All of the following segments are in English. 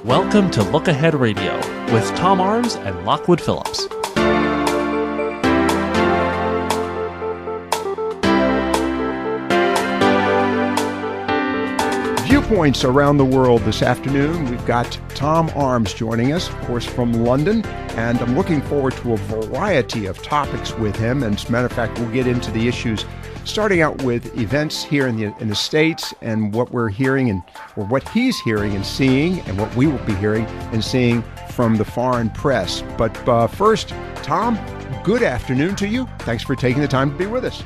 Welcome to Look Ahead Radio with Tom Arms and Lockwood Phillips. Viewpoints around the world this afternoon. We've got Tom Arms joining us, of course, from London, and I'm looking forward to a variety of topics with him. And as a matter of fact, we'll get into the issues, starting out with events here in the States and what we're hearing or what he's hearing and seeing, and what we will be hearing and seeing from the foreign press. But first, Tom, good afternoon to you. Thanks for taking the time to be with us.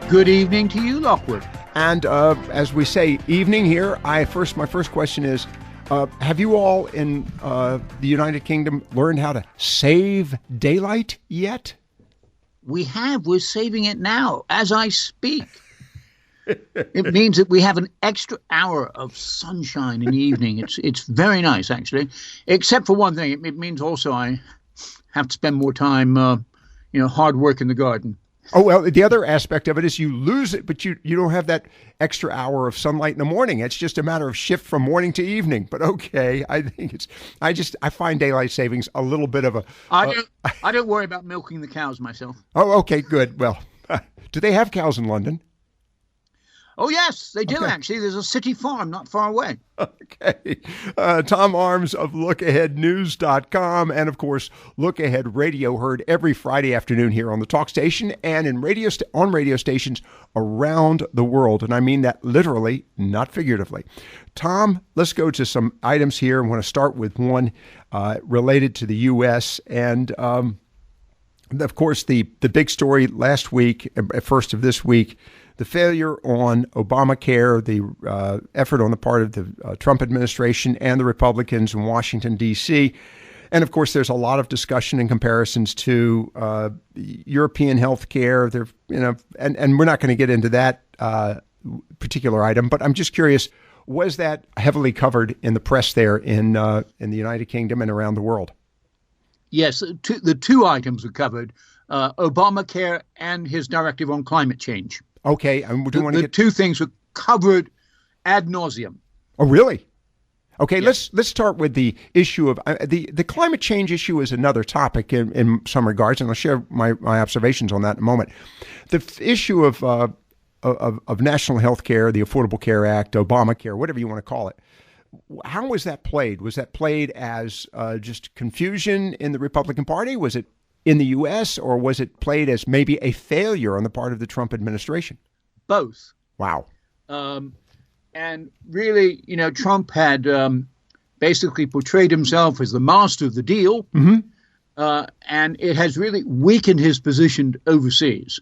Good evening to you, Lockwood. And as we say, evening here. My first question is, have you all in the United Kingdom learned how to save daylight yet? We have. We're saving it now as I speak. It means that we have an extra hour of sunshine in the evening. It's very nice, actually, except for one thing. It means also I have to spend more time, hard work in the garden. Oh, well, the other aspect of it is you lose it, but you don't have that extra hour of sunlight in the morning. It's just a matter of shift from morning to evening. But okay, I find daylight savings a little bit of a... I don't worry about milking the cows myself. Oh, okay, good. Well, do they have cows in London? Oh, yes, they do, actually. There's a city farm not far away. Okay. Tom Arms of LookAheadNews.com and, of course, Look Ahead Radio, heard every Friday afternoon here on the talk station and on radio stations around the world. And I mean that literally, not figuratively. Tom, let's go to some items here. I want to start with one related to the U.S. and, of course, the big story last week, first of this week, the failure on Obamacare, the effort on the part of the Trump administration and the Republicans in Washington, D.C. And, of course, there's a lot of discussion and comparisons to European health care. And we're not going to get into that particular item. But I'm just curious, was that heavily covered in the press there in the United Kingdom and around the world? Yes, the two items were covered, Obamacare and his directive on climate change. Okay, and we do want to get... two things were covered ad nauseum. Oh, really? Okay, yes. Let's start with the issue of the climate change issue is another topic in some regards, and I'll share my observations on that in a moment. The issue of national health care, the Affordable Care Act, Obamacare, whatever you want to call it. How was that played? Was that played as just confusion in the Republican Party? Was it in the U.S., or was it played as maybe a failure on the part of the Trump administration? Both. Wow. And really, Trump had basically portrayed himself as the master of the deal, and it has really weakened his position overseas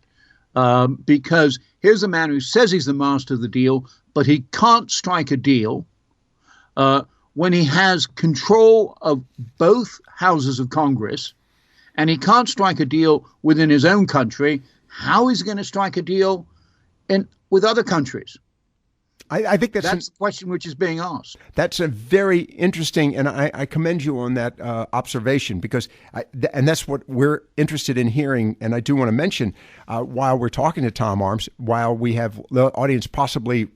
because here's a man who says he's the master of the deal, but he can't strike a deal when he has control of both houses of Congress, and he can't strike a deal within his own country. How is he going to strike a deal with other countries? I think that's the question which is being asked. That's a very interesting, and I commend you on that observation, because and that's what we're interested in hearing. And I do want to mention, while we're talking to Tom Arms, while we have the audience possibly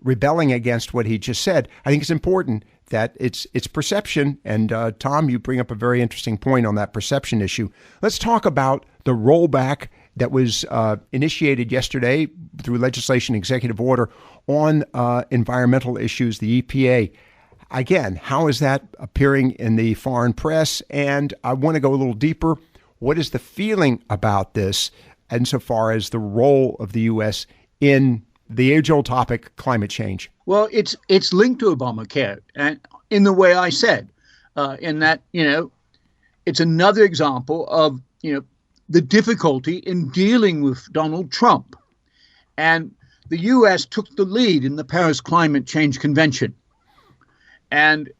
rebelling against what he just said, I think it's important that it's perception. And Tom, you bring up a very interesting point on that perception issue. Let's talk about the rollback that was initiated yesterday through legislation, executive order on environmental issues, the EPA. Again, how is that appearing in the foreign press? And I want to go a little deeper. What is the feeling about this insofar as the role of the U.S. in the age-old topic, climate change? Well, it's linked to Obamacare, and in the way I said, in that, it's another example of, the difficulty in dealing with Donald Trump. And the U.S. took the lead in the Paris Climate Change Convention. And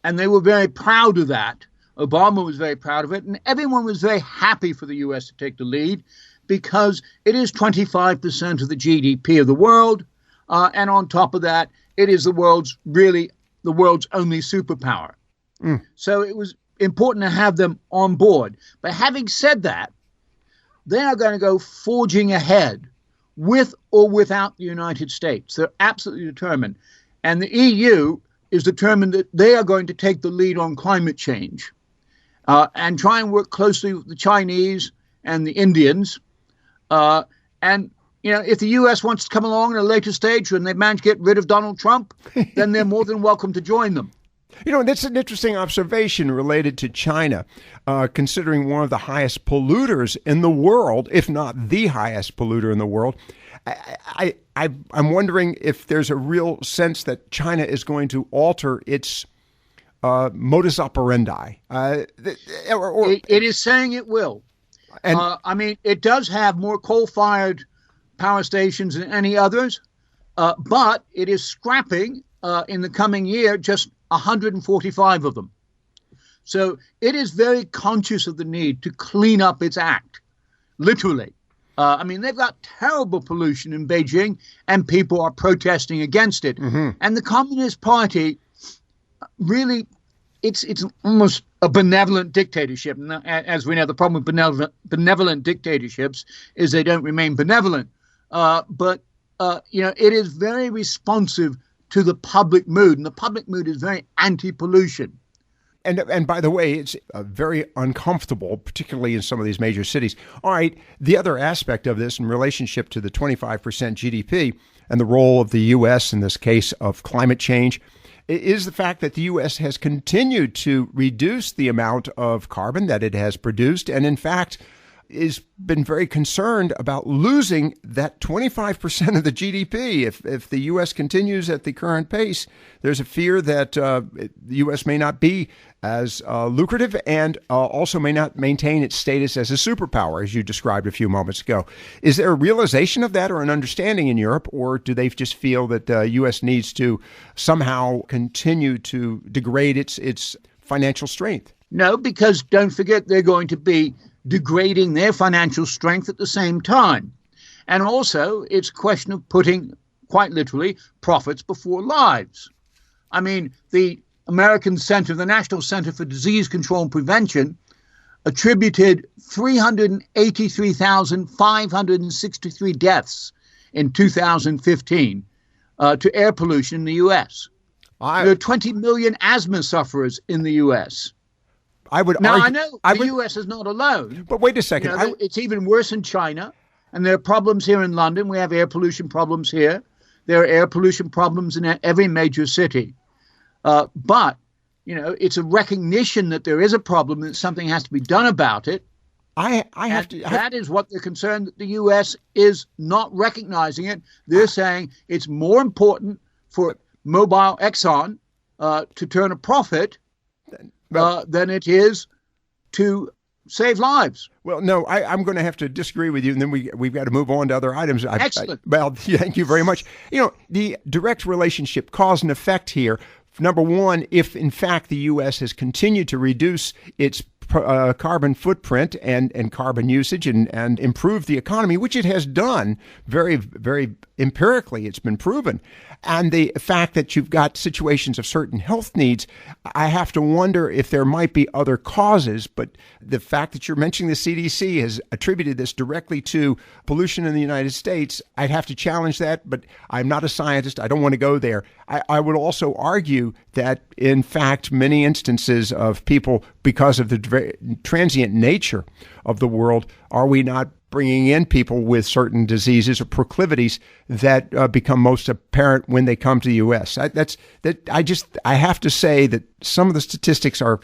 they were very proud of that. Obama was very proud of it. And everyone was very happy for the U.S. to take the lead because it is 25% of the GDP of the world. And on top of that, it is the world's only superpower. So it was important to have them on board. But having said that, they are going to go forging ahead with or without the United States. They're absolutely determined. And the EU is determined that they are going to take the lead on climate change and try and work closely with the Chinese and the Indians. And, if the U.S. wants to come along at a later stage when they've managed to get rid of Donald Trump, then they're more than welcome to join them. That's an interesting observation related to China, considering one of the highest polluters in the world, if not the highest polluter in the world. I'm wondering if there's a real sense that China is going to alter its modus operandi. It is saying it will. And it does have more coal-fired power stations than any others, but it is scrapping in the coming year just 145 of them. So it is very conscious of the need to clean up its act, literally. They've got terrible pollution in Beijing, and people are protesting against it. Mm-hmm. And the Communist Party, really, it's almost a benevolent dictatorship. And as we know, the problem with benevolent dictatorships is they don't remain benevolent. But it is very responsive to the public mood, and the public mood is very anti-pollution. And by the way, it's very uncomfortable, particularly in some of these major cities. All right, the other aspect of this in relationship to the 25% GDP and the role of the U.S. in this case of climate change is the fact that the U.S. has continued to reduce the amount of carbon that it has produced, and in fact has been very concerned about losing that 25% of the GDP. If the U.S. continues at the current pace, there's a fear that the U.S. may not be as lucrative and also may not maintain its status as a superpower, as you described a few moments ago. Is there a realization of that or an understanding in Europe, or do they just feel that the U.S. needs to somehow continue to degrade its financial strength? No, because don't forget they're going to be degrading their financial strength at the same time. And also, it's a question of putting, quite literally, profits before lives. The American Center, the National Center for Disease Control and Prevention, attributed 383,563 deaths in 2015 to air pollution in the U.S. There are 20 million asthma sufferers in the U.S. I would now, argue, I know the U.S. is not alone. But wait a second. It's even worse in China. And there are problems here in London. We have air pollution problems here. There are air pollution problems in every major city. But it's a recognition that there is a problem, that something has to be done about it. That is what they're concerned, that the U.S. is not recognizing it. They're saying it's more important for Mobil Exxon to turn a profit than it is to save lives. Well, no, I'm going to have to disagree with you, and then we've got to move on to other items. Excellent. Thank you very much. The direct relationship, cause and effect here. Number one, if in fact the U.S. has continued to reduce its carbon footprint and carbon usage and improve the economy, which it has done very, very empirically, it's been proven. And the fact that you've got situations of certain health needs, I have to wonder if there might be other causes. But the fact that you're mentioning the CDC has attributed this directly to pollution in the United States, I'd have to challenge that. But I'm not a scientist. I don't want to go there. I would also argue that, in fact, many instances of people, because of the transient nature of the world, are we not bringing in people with certain diseases or proclivities that become most apparent when they come to the U.S. I have to say that some of the statistics are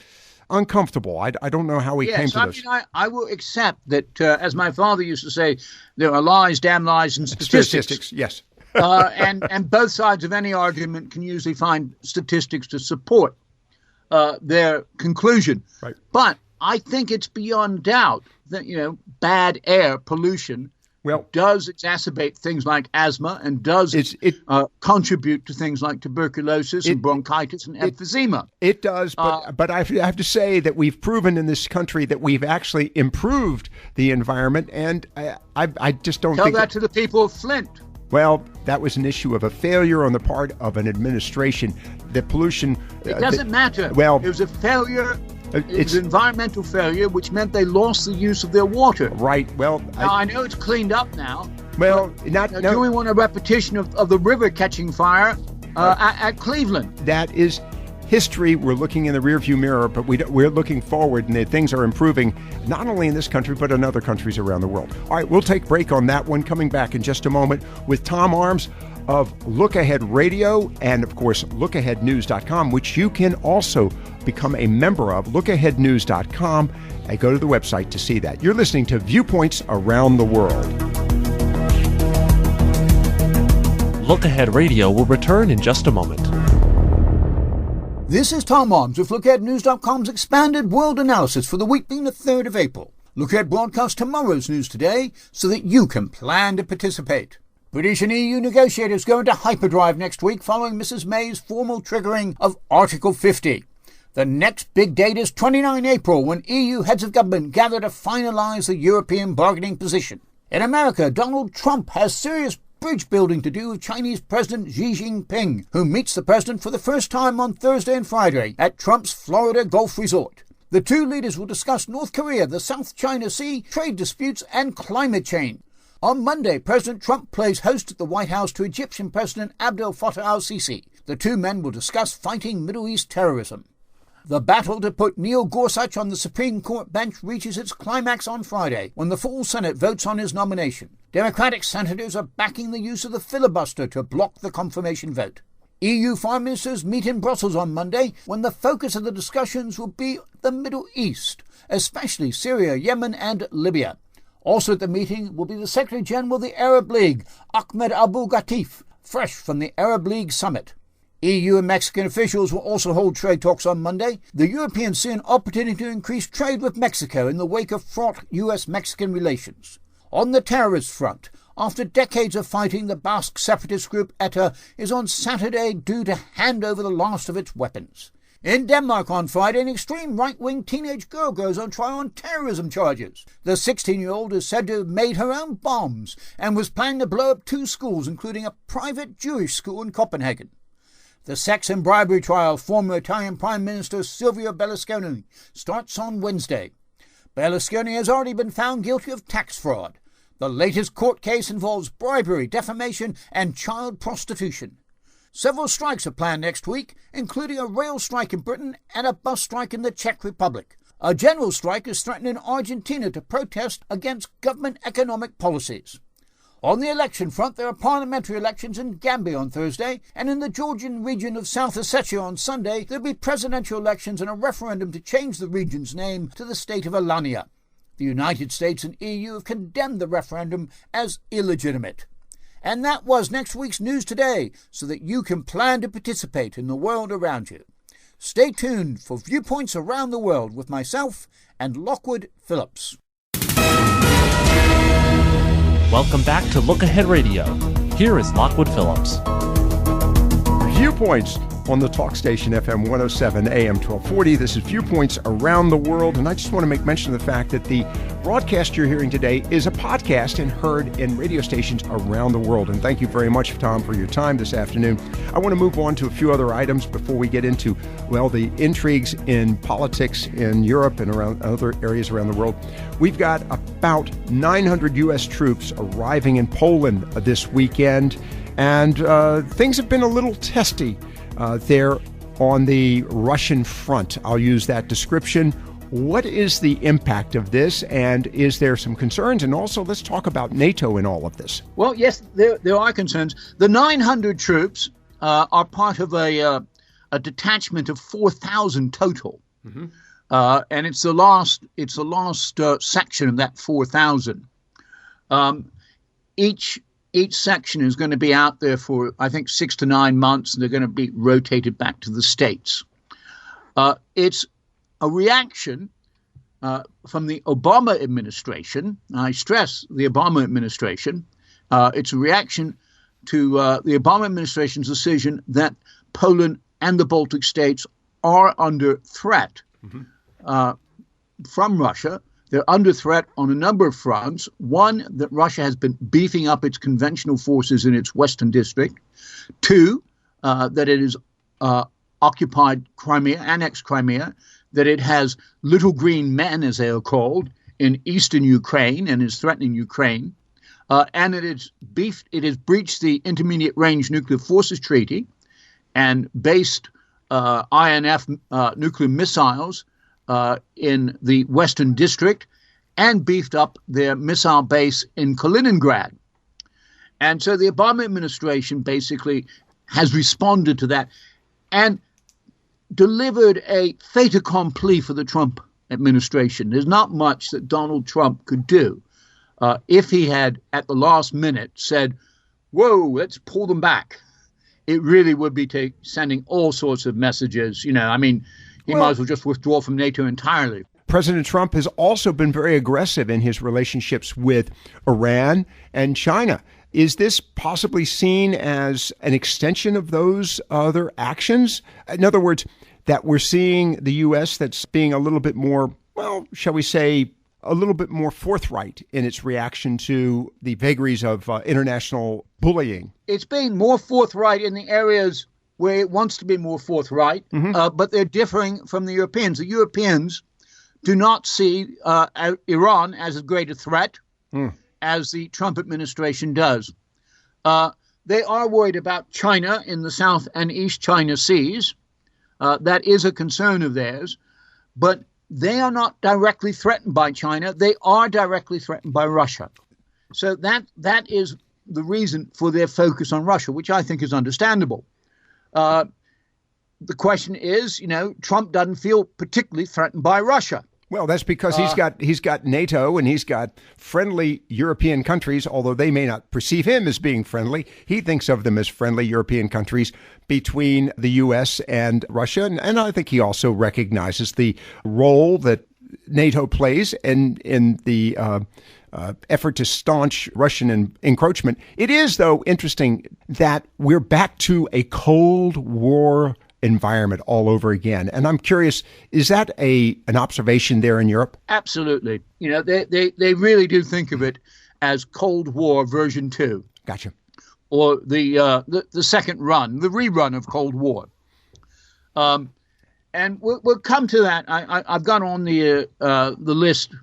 uncomfortable. I don't know how we came to this. I will accept that, as my father used to say, there are lies, damn lies, and statistics. Yes. And both sides of any argument can usually find statistics to support their conclusion. Right. But I think it's beyond doubt that, bad air pollution does exacerbate things like asthma and does contribute to things like tuberculosis and bronchitis and emphysema. It does, but I have to say that we've proven in this country that we've actually improved the environment, and I just don't think... Tell that to the people of Flint. Well, that was an issue of a failure on the part of an administration. The pollution... It doesn't matter. Well, it was a failure... It's an environmental failure, which meant they lost the use of their water. Right. Well, now, I know it's cleaned up now. Well, do we want a repetition of the river catching fire at Cleveland. That is history. We're looking in the rearview mirror, but we're looking forward, and things are improving, not only in this country, but in other countries around the world. All right, we'll take a break on that one, coming back in just a moment with Tom Arms of Look Ahead Radio and, of course, LookAheadNews.com, which you can also become a member of, LookAheadNews.com. I go to the website to see that. You're listening to Viewpoints Around the World. Look Ahead Radio will return in just a moment. This is Tom Arms with LookAheadNews.com's expanded world analysis for the week being the 3rd of April. Look Ahead broadcasts tomorrow's news today so that you can plan to participate. British and EU negotiators go into hyperdrive next week following Mrs May's formal triggering of Article 50. The next big date is 29 April, when EU heads of government gather to finalise the European bargaining position. In America, Donald Trump has serious bridge building to do with Chinese President Xi Jinping, who meets the president for the first time on Thursday and Friday at Trump's Florida Golf Resort. The two leaders will discuss North Korea, the South China Sea, trade disputes, and climate change. On Monday, President Trump plays host at the White House to Egyptian President Abdel Fattah al-Sisi. The two men will discuss fighting Middle East terrorism. The battle to put Neil Gorsuch on the Supreme Court bench reaches its climax on Friday, when the full Senate votes on his nomination. Democratic senators are backing the use of the filibuster to block the confirmation vote. EU foreign ministers meet in Brussels on Monday, when the focus of the discussions will be the Middle East, especially Syria, Yemen and Libya. Also at the meeting will be the Secretary-General of the Arab League, Ahmed Abul Ghatif, fresh from the Arab League summit. EU and Mexican officials will also hold trade talks on Monday. The Europeans see an opportunity to increase trade with Mexico in the wake of fraught US-Mexican relations. On the terrorist front, after decades of fighting, the Basque separatist group ETA is on Saturday due to hand over the last of its weapons. In Denmark on Friday, an extreme right-wing teenage girl goes on trial on terrorism charges. The 16-year-old is said to have made her own bombs and was planning to blow up 2 schools, including a private Jewish school in Copenhagen. The sex and bribery trial of former Italian Prime Minister Silvio Berlusconi starts on Wednesday. Berlusconi has already been found guilty of tax fraud. The latest court case involves bribery, defamation, and child prostitution. Several strikes are planned next week, including a rail strike in Britain and a bus strike in the Czech Republic. A general strike is threatened in Argentina to protest against government economic policies. On the election front, there are parliamentary elections in Gambia on Thursday, and in the Georgian region of South Ossetia on Sunday, there will be presidential elections and a referendum to change the region's name to the state of Alania. The United States and EU have condemned the referendum as illegitimate. And that was next week's News Today, so that you can plan to participate in the world around you. Stay tuned for Viewpoints Around the World with myself and Lockwood Phillips. Welcome back to Look Ahead Radio. Here is Lockwood Phillips. Viewpoints on the talk station FM 107 AM 1240. This is Viewpoints Around the World, and I just want to make mention of the fact that the broadcast you're hearing today is a podcast and heard in radio stations around the world. And thank you very much, Tom, for your time this afternoon. I want to move on to a few other items before we get into, well, the intrigues in politics in Europe and around other areas around the world. We've got about 900 U.S. troops arriving in Poland this weekend, and things have been a little testy there on the Russian front. I'll use that description. What is the impact of this, and is there some concerns? And also, let's talk about NATO in all of this. Well, yes, there are concerns. The 900 troops are part of a detachment of 4,000 total, and it's the last section of that 4,000. Each section is going to be out there for, I think, 6 to 9 months, and they're going to be rotated back to the States. It's a reaction from the Obama administration. I stress the Obama administration. It's a reaction to the Obama administration's decision that Poland and the Baltic states are under threat from Russia. They're under threat on a number of fronts. One, that Russia has been beefing up its conventional forces in its western district. 2, that it has occupied Crimea, annexed Crimea, that it has little green men, as they are called, in eastern Ukraine and is threatening Ukraine. And it has breached the Intermediate Range Nuclear Forces Treaty. and based INF nuclear missiles in the Western District and beefed up their missile base in Kaliningrad. And so the Obama administration basically has responded to that and delivered a fait accompli for the Trump administration. There's not much that Donald Trump could do if he had, at the last minute, said, whoa, let's pull them back. It really would be sending all sorts of messages. He might as well just withdraw from NATO entirely. President Trump has also been very aggressive in his relationships with Iran and China. Is this possibly seen as an extension of those other actions? In other words, that we're seeing the U.S. that's being a little bit more, well, shall we say, a little bit more forthright in its reaction to the vagaries of international bullying. It's being more forthright in the areas where it wants to be more forthright, but they're differing from the Europeans. The Europeans do not see Iran as a greater threat as the Trump administration does. They are worried about China in the South and East China Seas. That is a concern of theirs, but they are not directly threatened by China. They are directly threatened by Russia. So that is the reason for their focus on Russia, which I think is understandable. The question is, Trump doesn't feel particularly threatened by Russia. Well, that's because he's got NATO and he's got friendly European countries, although they may not perceive him as being friendly. He thinks of them as friendly European countries between the U.S. and Russia. And I think he also recognizes the role that NATO plays in the effort to staunch Russian encroachment. It is, though, interesting that we're back to a Cold War environment all over again. And I'm curious, is that an observation there in Europe? Absolutely. They really do think of it as Cold War version 2. Gotcha. Or the second run, the rerun of Cold War. And we'll come to that. I've got on the list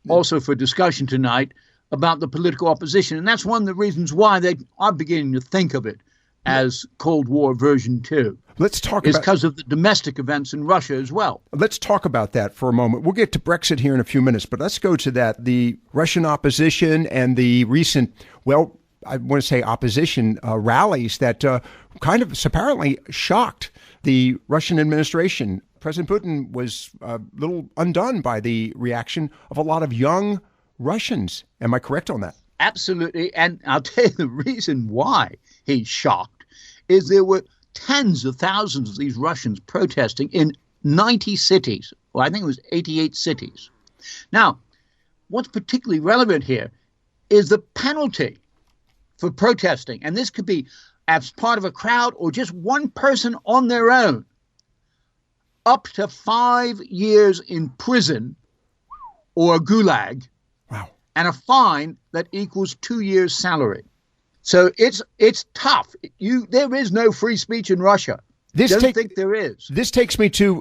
also for discussion tonight about the political opposition. And that's one of the reasons why they are beginning to think of it as Cold War version 2. Let's talk about because of the domestic events in Russia as well. Let's talk about that for a moment. We'll get to Brexit here in a few minutes, but let's go to that. The Russian opposition and the recent, well, I want to say opposition rallies that kind of apparently shocked the Russian administration. President Putin was a little undone by the reaction of a lot of young Russians. Am I correct on that? Absolutely. And I'll tell you the reason why he's shocked is there were tens of thousands of these Russians protesting in 90 cities. Well, I think it was 88 cities. Now, what's particularly relevant here is the penalty for protesting. And this could be as part of a crowd or just one person on their own. Up to 5 years in prison or a gulag. Wow. And a fine that equals 2 years' salary. So it's tough. There is no free speech in Russia. Don't think there is. This takes me to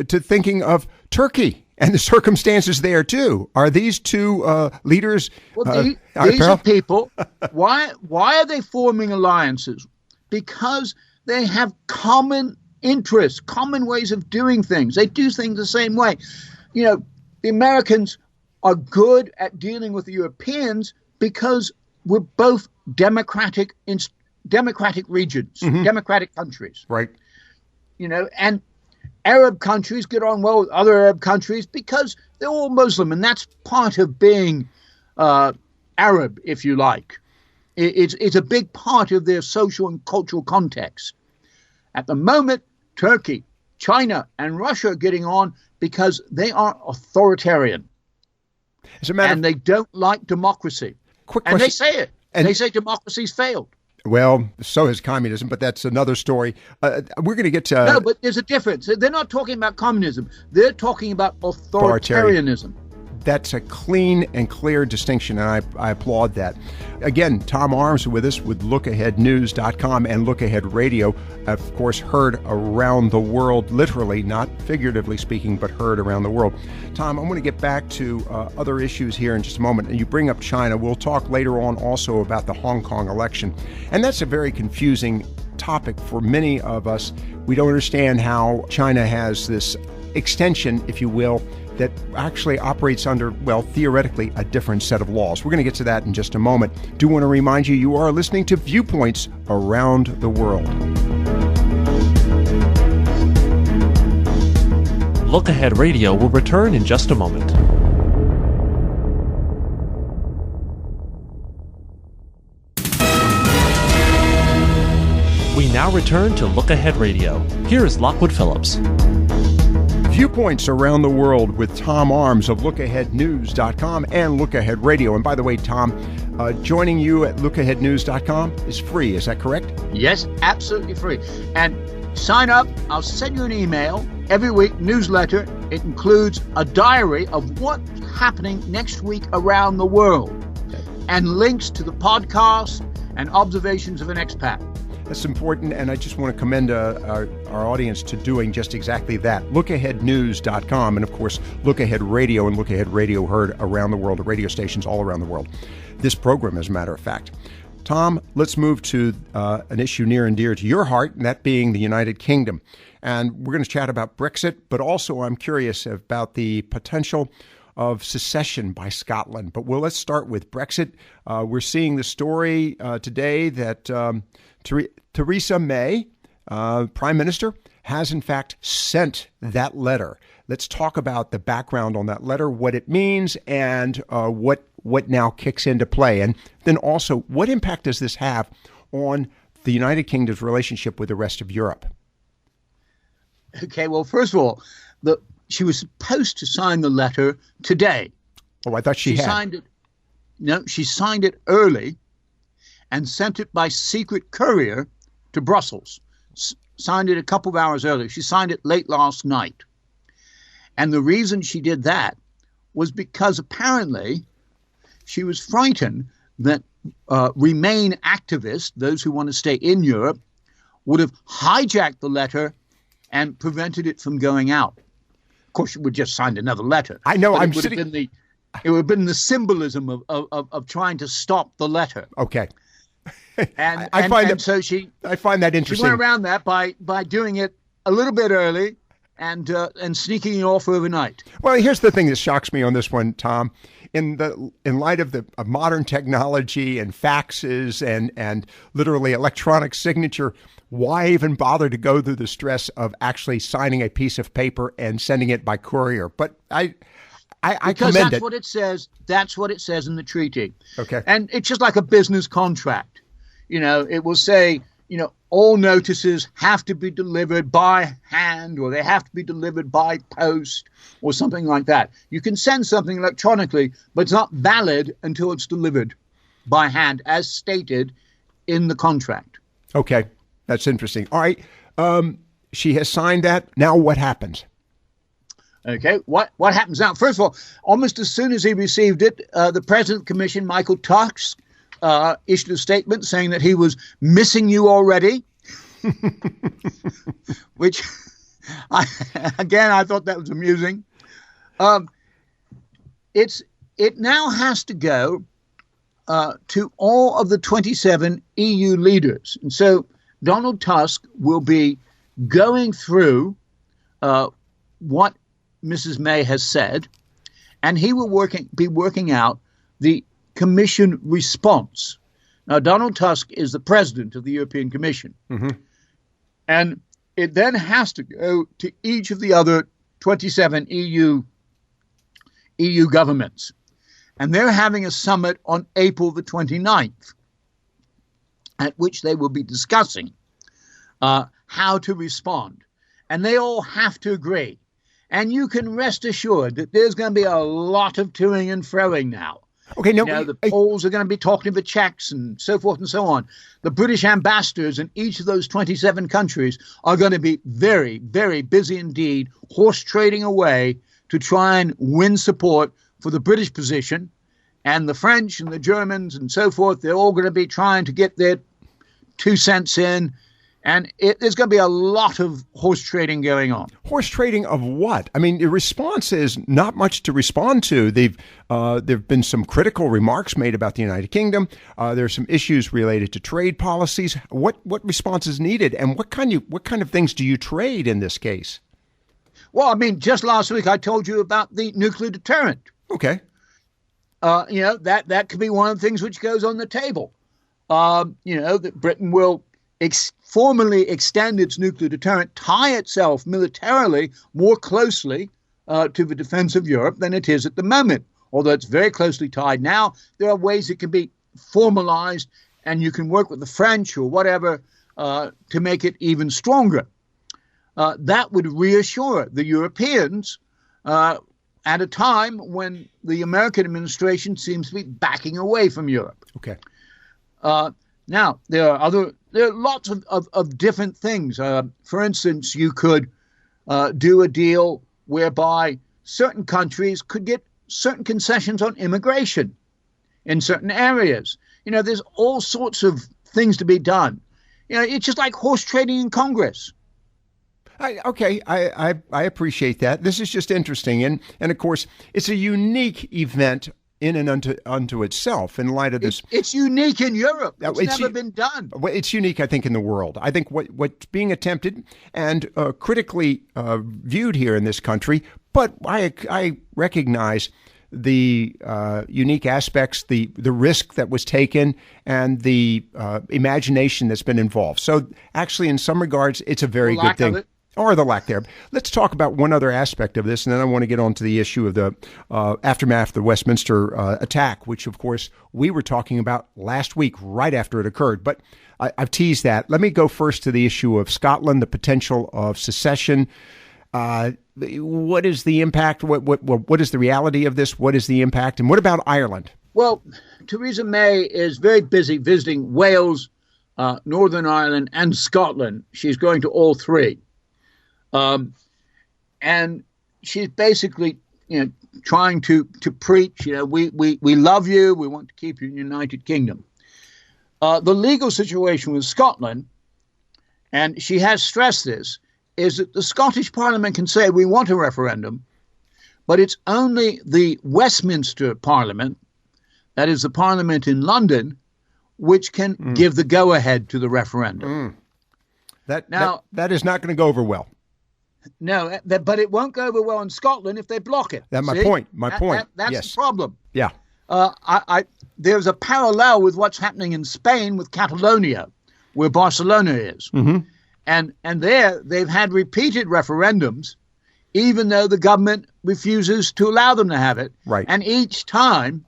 thinking of Turkey and the circumstances there too. Are these two leaders? Well, these are people. Why are they forming alliances? Because they have common interests, common ways of doing things. They do things the same way. The Americans are good at dealing with the Europeans because we're both democratic regions, democratic countries. Right. And Arab countries get on well with other Arab countries because they're all Muslim, and that's part of being Arab, if you like. It's a big part of their social and cultural context. At the moment, Turkey, China, and Russia are getting on because they are authoritarian. And they don't like democracy. Quick question. And they say it. And they say democracy's failed. Well, so has communism, but that's another story. We're going to get to... No, but there's a difference. They're not talking about communism. They're talking about authoritarianism. That's a clean and clear distinction, and I applaud that. Again, Tom Arms with us with LookAheadNews.com and Look Ahead Radio, of course, heard around the world, literally, not figuratively speaking, but heard around the world. Tom, I'm going to get back to other issues here in just a moment. And you bring up China. We'll talk later on also about the Hong Kong election. And that's a very confusing topic for many of us. We don't understand how China has this extension, if you will, that actually operates under, well, theoretically, a different set of laws. We're going to get to that in just a moment. Do want to remind you, you are listening to Viewpoints Around the World. Look Ahead Radio will return in just a moment. We now return to Look Ahead Radio. Here is Lockwood Phillips. Viewpoints Around the World with Tom Arms of LookAheadNews.com and Look Ahead Radio. And by the way, Tom, joining you at LookAheadNews.com is free. Is that correct? Yes, absolutely free. And sign up. I'll send you an email every week, newsletter. It includes a diary of what's happening next week around the world and links to the podcast and observations of an expat. That's important, and I just want to commend our audience to doing just exactly that. LookAheadNews.com, and of course, Look Ahead Radio and Look Ahead Radio heard around the world at radio stations all around the world. This program, as a matter of fact. Tom, let's move to an issue near and dear to your heart, and that being the United Kingdom. And we're going to chat about Brexit, but also I'm curious about the potential of secession by Scotland. But let's start with Brexit. We're seeing the story today that Theresa May, Prime Minister, has in fact sent that letter. Let's talk about the background on that letter, what it means, and what now kicks into play. And then also, what impact does this have on the United Kingdom's relationship with the rest of Europe? Okay, well, first of all, she was supposed to sign the letter today. Oh, I thought she had. Signed it. No, she signed it early and sent it by secret courier to Brussels. Signed it a couple of hours earlier. She signed it late last night. And the reason she did that was because apparently she was frightened that Remain activists, those who want to stay in Europe, would have hijacked the letter and prevented it from going out. Of course, she would have just signed another letter. I know. It would have been the symbolism of trying to stop the letter. Okay. I find that interesting. She went around that by doing it a little bit early and sneaking it off overnight. Well, here's the thing that shocks me on this one, Tom. In light of modern technology and faxes and literally electronic signature, why even bother to go through the stress of actually signing a piece of paper and sending it by courier? But I commend that's what it says. That's what it says in the treaty. Okay. And it's just like a business contract. You know, it will say, you know, all notices have to be delivered by hand, or they have to be delivered by post, or something like that. You can send something electronically, but it's not valid until it's delivered by hand, as stated in the contract. Okay. That's interesting. All right. She has signed that. Now what happens? Okay. What happens now? First of all, almost as soon as he received it, the President of the Commission, Michael Tusk, issued a statement saying that he was missing you already, which I thought that was amusing. It now has to go to all of the 27 EU leaders. And so Donald Tusk will be going through what Mrs. May has said, and he will be working out the Commission response. Now, Donald Tusk is the president of the European Commission. Mm-hmm. And it then has to go to each of the other 27 EU governments. And they're having a summit on April the 29th, at which they will be discussing how to respond. And they all have to agree. And you can rest assured that there's going to be a lot of toing and froing now. Okay, no, the Poles are going to be talking to the Czechs and so forth and so on. The British ambassadors in each of those 27 countries are going to be very, very busy indeed, horse trading away to try and win support for the British position. And the French and the Germans and so forth, they're all going to be trying to get their 2 cents in And there's going to be a lot of horse trading going on. Horse trading of what? I mean, the response is not much to respond to. There've been some critical remarks made about the United Kingdom. There's some issues related to trade policies. What response is needed, and what kind of things do you trade in this case? Well, I mean, just last week I told you about the nuclear deterrent. Okay. That could be one of the things which goes on the table. That Britain will formally extend its nuclear deterrent, tie itself militarily more closely to the defense of Europe than it is at the moment. Although it's very closely tied now, there are ways it can be formalized, and you can work with the French or whatever to make it even stronger. That would reassure the Europeans at a time when the American administration seems to be backing away from Europe. Okay. Now, there are lots of different things. For instance, you could do a deal whereby certain countries could get certain concessions on immigration in certain areas. There's all sorts of things to be done. It's just like horse trading in Congress. I appreciate that. This is just interesting. And of course, it's a unique event in and unto itself in light of this. It's unique in Europe. It's never been done. It's unique, I think, in the world. I think what's being attempted and critically viewed here in this country, but I recognize the unique aspects, the risk that was taken, and the imagination that's been involved. So actually, in some regards, it's a very good thing. Or the lack there. Let's talk about one other aspect of this, and then I want to get on to the issue of the aftermath of the Westminster attack, which, of course, we were talking about last week, right after it occurred. But I've teased that. Let me go first to the issue of Scotland, the potential of secession. What is the impact? What is the reality of this? What is the impact? And what about Ireland? Well, Theresa May is very busy visiting Wales, Northern Ireland, and Scotland. She's going to all three. And she's basically, trying to preach, we love you. We want to keep you in the United Kingdom. The legal situation with Scotland, and she has stressed this, is that the Scottish Parliament can say we want a referendum, but it's only the Westminster Parliament, that is the Parliament in London, which can give the go-ahead to the referendum. That is not going to go over well. No, but it won't go over well in Scotland if they block it. That's my point. That's yes. the problem. Yeah. There's a parallel with what's happening in Spain with Catalonia, where Barcelona is. Mm-hmm. And there they've had repeated referendums, even though the government refuses to allow them to have it. Right. And each time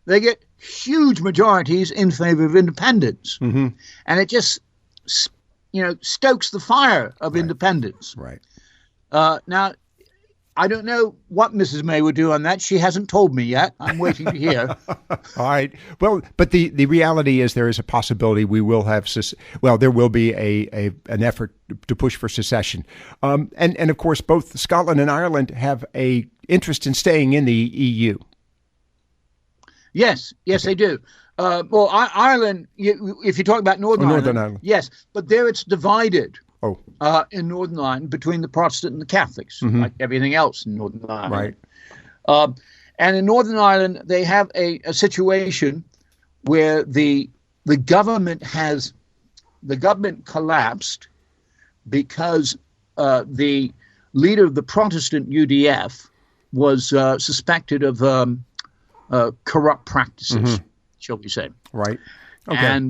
they get huge majorities in favor of independence. Mm-hmm. And it just, stokes the fire of independence. Right. Now, I don't know what Mrs. May would do on that. She hasn't told me yet. I'm waiting to hear. All right. Well, but the reality is there is a possibility we will have there will be an effort to push for secession. And of course, both Scotland and Ireland have a interest in staying in the EU. Yes, okay. They do. Ireland, if you talk about Northern Ireland, yes, but there it's divided. In Northern Ireland between the Protestant and the Catholics, like everything else in Northern Ireland. Right. And in Northern Ireland, they have a situation where the government collapsed because the leader of the Protestant UDF was suspected of corrupt practices, shall we say? Right. Okay.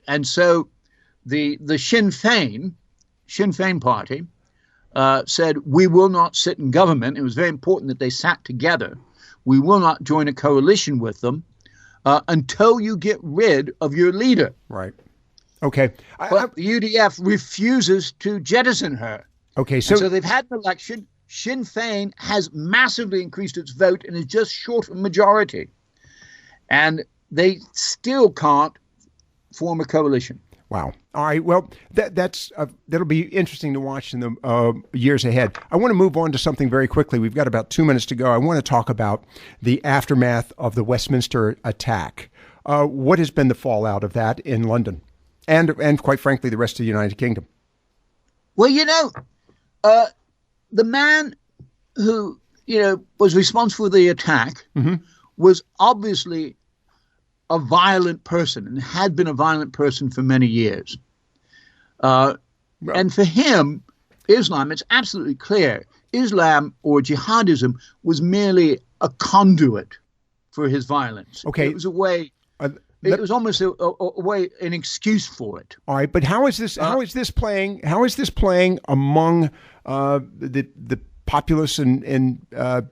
And so the Sinn Féin party said, we will not sit in government. It was very important that they sat together. We will not join a coalition with them until you get rid of your leader. Right. Okay. But the UDF refuses to jettison her. Okay. So they've had an election. Sinn Féin has massively increased its vote and is just short of majority. And they still can't form a coalition. Wow. All right. Well, that'll be interesting to watch in the years ahead. I want to move on to something very quickly. We've got about 2 minutes to go. I want to talk about the aftermath of the Westminster attack. What has been the fallout of that in London and quite frankly, the rest of the United Kingdom? Well, the man who, was responsible for the attack was obviously a violent person and had been a violent person for many years. And for him, Islam, it's absolutely clear, Islam or jihadism was merely a conduit for his violence. Okay. It was a way, it was almost a way, an excuse for it. All right, but how is this playing among the populace in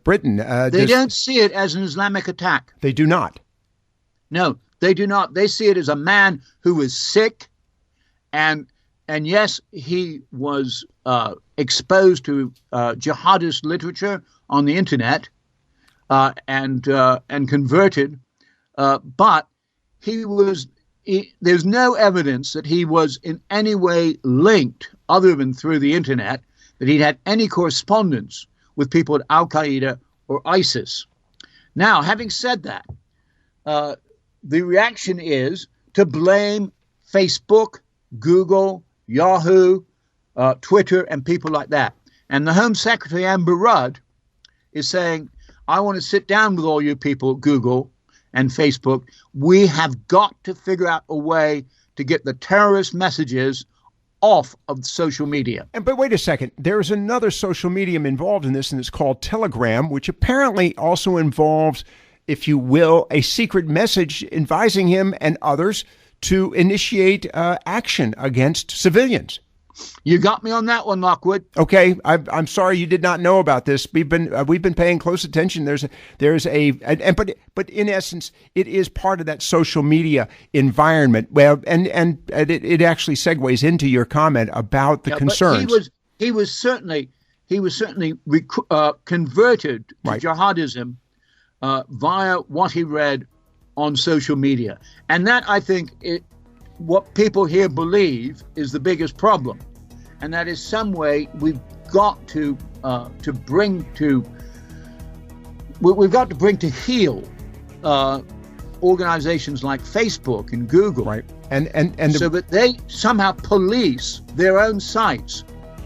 Britain? They don't see it as an Islamic attack. They do not. No, they do not. They see it as a man who is sick, and yes, he was exposed to jihadist literature on the internet and converted, but there's no evidence that he was in any way linked, other than through the internet, that he'd had any correspondence with people at Al-Qaeda or ISIS. Now, having said that, the reaction is to blame Facebook, Google, Yahoo, Twitter, and people like that. And the Home Secretary, Amber Rudd, is saying, I want to sit down with all you people at Google and Facebook. We have got to figure out a way to get the terrorist messages off of social media. But wait a second. There's another social medium involved in this, and it's called Telegram, which apparently also involves, if you will, a secret message advising him and others to initiate action against civilians. You got me on that one, Lockwood. Okay, I'm sorry you did not know about this. We've been paying close attention. But in essence, it is part of that social media environment. Well, and it actually segues into your comment about the concerns. But he was certainly converted to right. jihadism via what he read on social media, and that, I think, what people here believe is the biggest problem, and that is some way we've got to bring to heel organizations like Facebook and Google, right? And so that they somehow police their own sites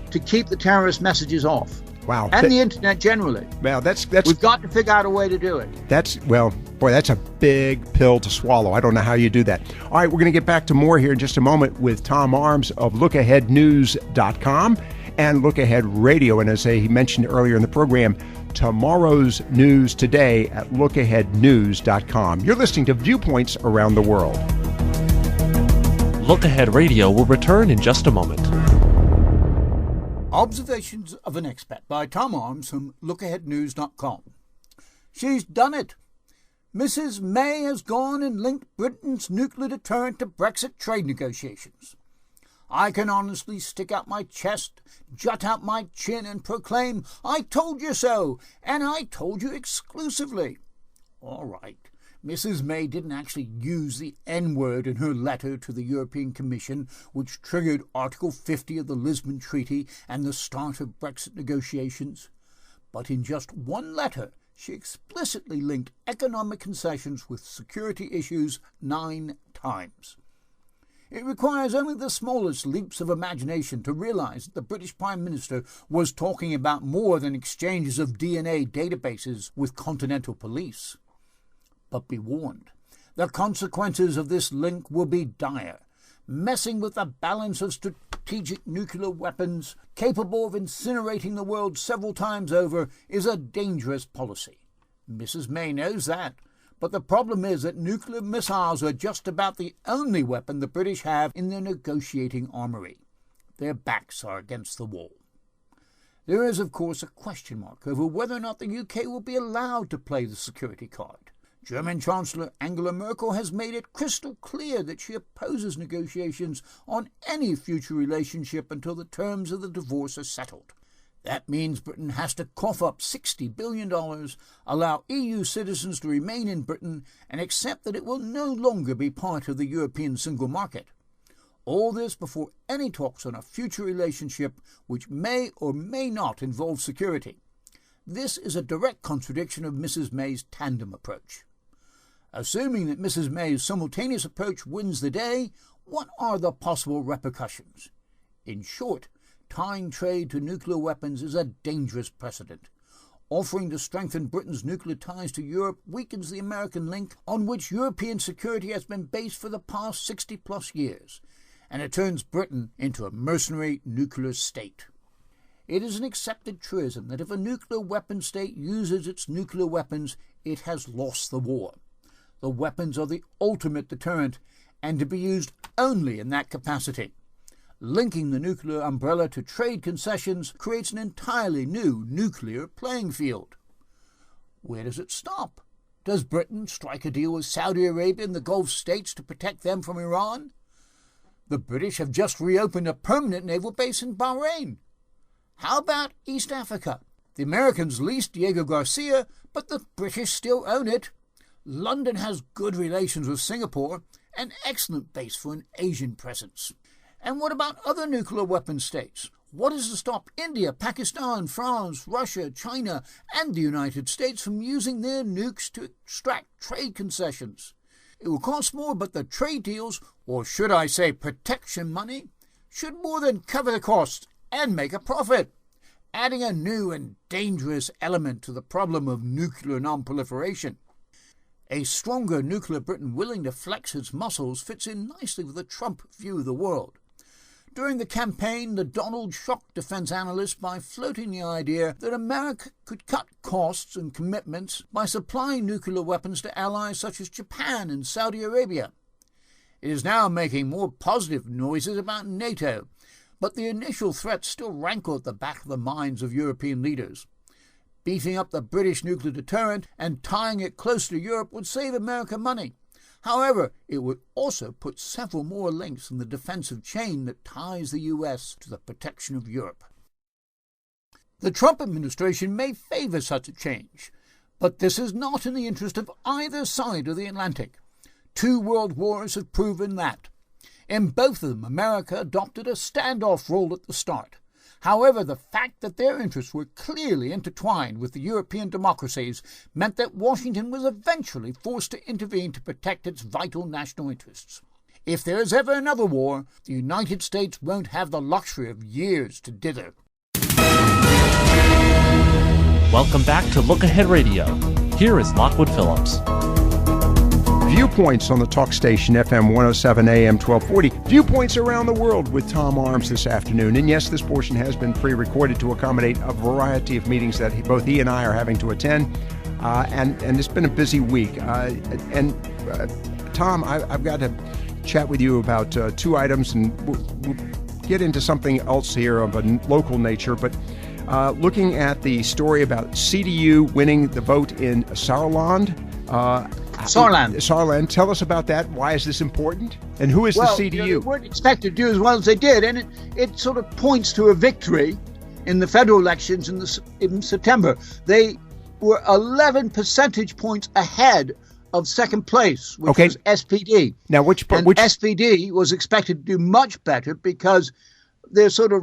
to keep the terrorist messages off. Wow. And the internet generally. Well, that's we've got to figure out a way to do it. That's a big pill to swallow. I don't know how you do that. All right, we're going to get back to more here in just a moment with Tom Arms of LookAheadNews.com and Look Ahead Radio. And as he mentioned earlier in the program, tomorrow's news today at LookAheadNews.com. You're listening to Viewpoints Around the World. Look Ahead Radio will return in just a moment. Observations of an Expat by Tom Arms from LookAheadNews.com. She's done it. Mrs. May has gone and linked Britain's nuclear deterrent to Brexit trade negotiations. I can honestly stick out my chest, jut out my chin and proclaim, I told you so, and I told you exclusively. All right. Mrs. May didn't actually use the N-word in her letter to the European Commission, which triggered Article 50 of the Lisbon Treaty and the start of Brexit negotiations. But in just one letter, she explicitly linked economic concessions with security issues 9 times. It requires only the smallest leaps of imagination to realize that the British Prime Minister was talking about more than exchanges of DNA databases with continental police. But be warned, the consequences of this link will be dire. Messing with the balance of strategic nuclear weapons capable of incinerating the world several times over is a dangerous policy. Mrs. May knows that, but the problem is that nuclear missiles are just about the only weapon the British have in their negotiating armoury. Their backs are against the wall. There is, of course, a question mark over whether or not the UK will be allowed to play the security card. German Chancellor Angela Merkel has made it crystal clear that she opposes negotiations on any future relationship until the terms of the divorce are settled. That means Britain has to cough up $60 billion, allow EU citizens to remain in Britain, and accept that it will no longer be part of the European single market. All this before any talks on a future relationship which may or may not involve security. This is a direct contradiction of Mrs. May's tandem approach. Assuming that Mrs. May's simultaneous approach wins the day, what are the possible repercussions? In short, tying trade to nuclear weapons is a dangerous precedent. Offering to strengthen Britain's nuclear ties to Europe weakens the American link on which European security has been based for the past 60-plus years, and it turns Britain into a mercenary nuclear state. It is an accepted truism that if a nuclear weapon state uses its nuclear weapons, it has lost the war. The weapons are the ultimate deterrent, and to be used only in that capacity. Linking the nuclear umbrella to trade concessions creates an entirely new nuclear playing field. Where does it stop? Does Britain strike a deal with Saudi Arabia and the Gulf states to protect them from Iran? The British have just reopened a permanent naval base in Bahrain. How about East Africa? The Americans leased Diego Garcia, but the British still own it. London has good relations with Singapore, an excellent base for an Asian presence. And what about other nuclear weapon states? What is to stop India, Pakistan, France, Russia, China, and the United States from using their nukes to extract trade concessions? It will cost more, but the trade deals, or should I say protection money, should more than cover the costs and make a profit, adding a new and dangerous element to the problem of nuclear non-proliferation. A stronger nuclear Britain willing to flex its muscles fits in nicely with the Trump view of the world. During the campaign, the Donald shocked defense analysts by floating the idea that America could cut costs and commitments by supplying nuclear weapons to allies such as Japan and Saudi Arabia. It is now making more positive noises about NATO, but the initial threats still rankle at the back of the minds of European leaders. Beefing up the British nuclear deterrent and tying it close to Europe would save America money. However, it would also put several more links in the defensive chain that ties the US to the protection of Europe. The Trump administration may favor such a change, but this is not in the interest of either side of the Atlantic. 2 world wars have proven that. In both of them, America adopted a standoff role at the start. However, the fact that their interests were clearly intertwined with the European democracies meant that Washington was eventually forced to intervene to protect its vital national interests. If there is ever another war, the United States won't have the luxury of years to dither. Welcome back to Look Ahead Radio. Here is Lockwood Phillips. Viewpoints on the talk station, FM 107 AM 1240. Viewpoints around the world with Tom Arms this afternoon. And yes, this portion has been pre-recorded to accommodate a variety of meetings that both he and I are having to attend. And it's been a busy week. Tom, I've got to chat with you about 2 items, and we'll get into something else here of a local nature. But looking at the story about CDU winning the vote in Saarland. Saarland. Tell us about that. Why is this important? And who is the CDU? They weren't expected to do as well as they did, and it sort of points to a victory in the federal elections in September. They were 11 percentage points ahead of second place, which was SPD. Now, which SPD was expected to do much better because they're sort of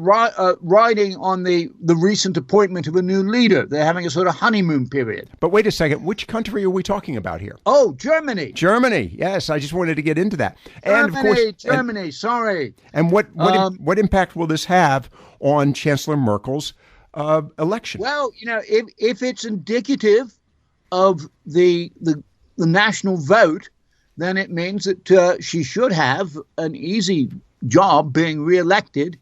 riding on the recent appointment of a new leader. They're having a sort of honeymoon period. But wait a second. Which country are we talking about here? Oh, Germany. Germany. Yes, I just wanted to get into that. Germany. Sorry. And what impact will this have on Chancellor Merkel's election? Well, if it's indicative of the national vote, then it means that she should have an easy job being reelected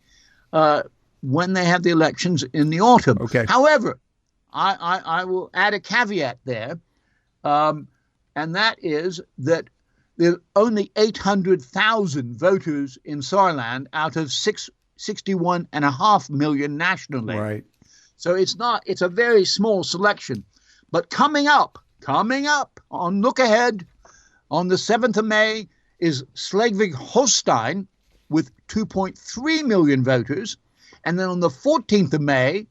when they have the elections in the autumn. Okay. However, I will add a caveat there, and that is that there are only 800,000 voters in Saarland out of 61.5 million nationally. Right. So it's a very small selection. But coming up on Look Ahead on the 7th of May is Schleswig-Holstein with 2.3 million voters. And then on the 14th of May,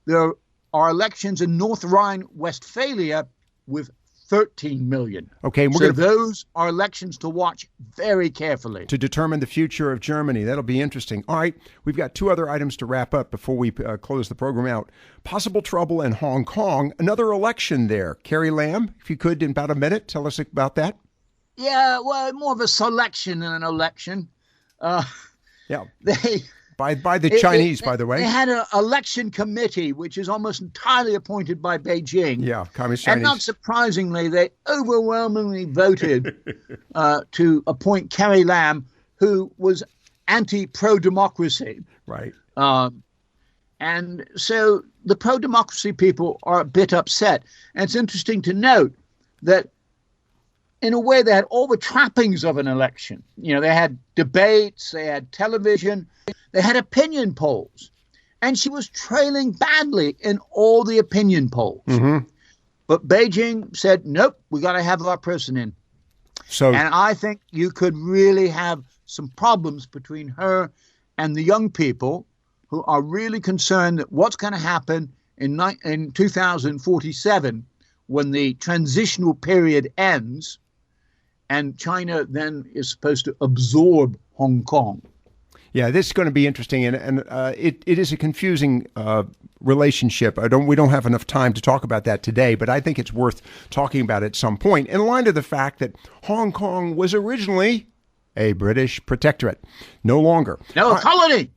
there are elections in North Rhine-Westphalia with 13 million. Okay, those are elections to watch very carefully. To determine the future of Germany. That'll be interesting. All right, we've got 2 other items to wrap up before we close the program out. Possible trouble in Hong Kong, another election there. Carrie Lam, if you could, in about a minute, tell us about that. Yeah, well, more of a selection than an election. Yeah. by the Chinese, by the way. They had an election committee, which is almost entirely appointed by Beijing. Yeah, Communist Chinese. And not surprisingly, they overwhelmingly voted to appoint Carrie Lam, who was anti-pro-democracy. Right. And so the pro-democracy people are a bit upset. And it's interesting to note that in a way, they had all the trappings of an election. You know, they had debates, they had television, they had opinion polls. And she was trailing badly in all the opinion polls. Mm-hmm. But Beijing said, nope, we got to have our person in. And I think you could really have some problems between her and the young people who are really concerned that what's going to happen in 2047 when the transitional period ends. And China then is supposed to absorb Hong Kong. Yeah, this is going to be interesting, and it is a confusing relationship. We don't have enough time to talk about that today, but I think it's worth talking about at some point in light of the fact that Hong Kong was originally a British protectorate, no longer. No, a colony.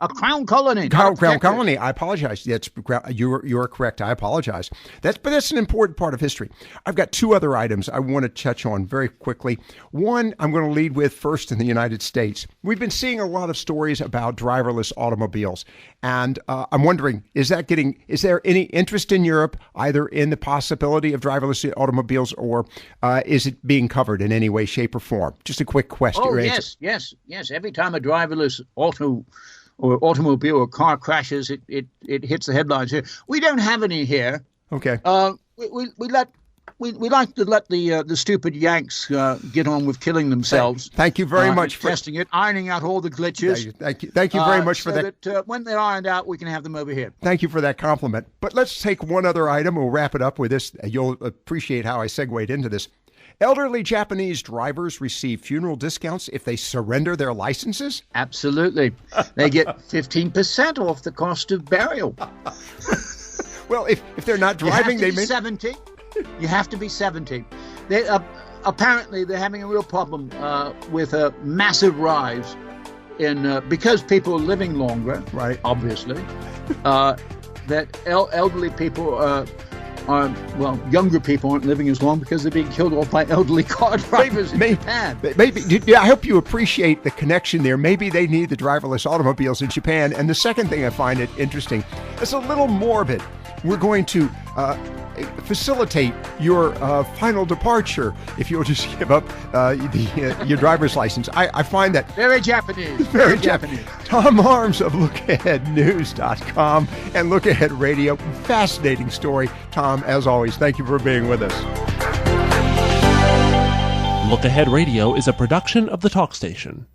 A crown colony. Crown colony. I apologize. You're correct. I apologize. But that's an important part of history. I've got two other items I want to touch on very quickly. One, I'm going to lead with first in the United States. We've been seeing a lot of stories about driverless automobiles, and I'm wondering, is there any interest in Europe either in the possibility of driverless automobiles, or is it being covered in any way, shape, or form? Just a quick question. Oh, yes. Every time a driverless automobile or car crashes, it hits the headlines here. We don't have any here. Okay. We like to let the stupid Yanks get on with killing themselves. Thank you very much for testing it, ironing out all the glitches. Thank you very much for that. That when they're ironed out, we can have them over here. Thank you for that compliment. But let's take one other item. We'll wrap it up with this. You'll appreciate how I segued into this. Elderly Japanese drivers receive funeral discounts if they surrender their licenses? Absolutely. They get 15% off the cost of burial. Well, if they're not driving, they may 70. You have to be 70. They apparently they're having a real problem with a massive rise in because people are living longer. Right. Obviously, that elderly people younger people aren't living as long because they're being killed off by elderly car drivers in Japan. Maybe, I hope you appreciate the connection there. Maybe they need the driverless automobiles in Japan. And the second thing I find it interesting, it's a little morbid. We're going to facilitate your final departure if you'll just give up your driver's license. I find that very Japanese. Very Japanese. Tom Arms of LookAheadNews.com and Look Ahead Radio. Fascinating story. Tom, as always, thank you for being with us. Look Ahead Radio is a production of the Talk Station.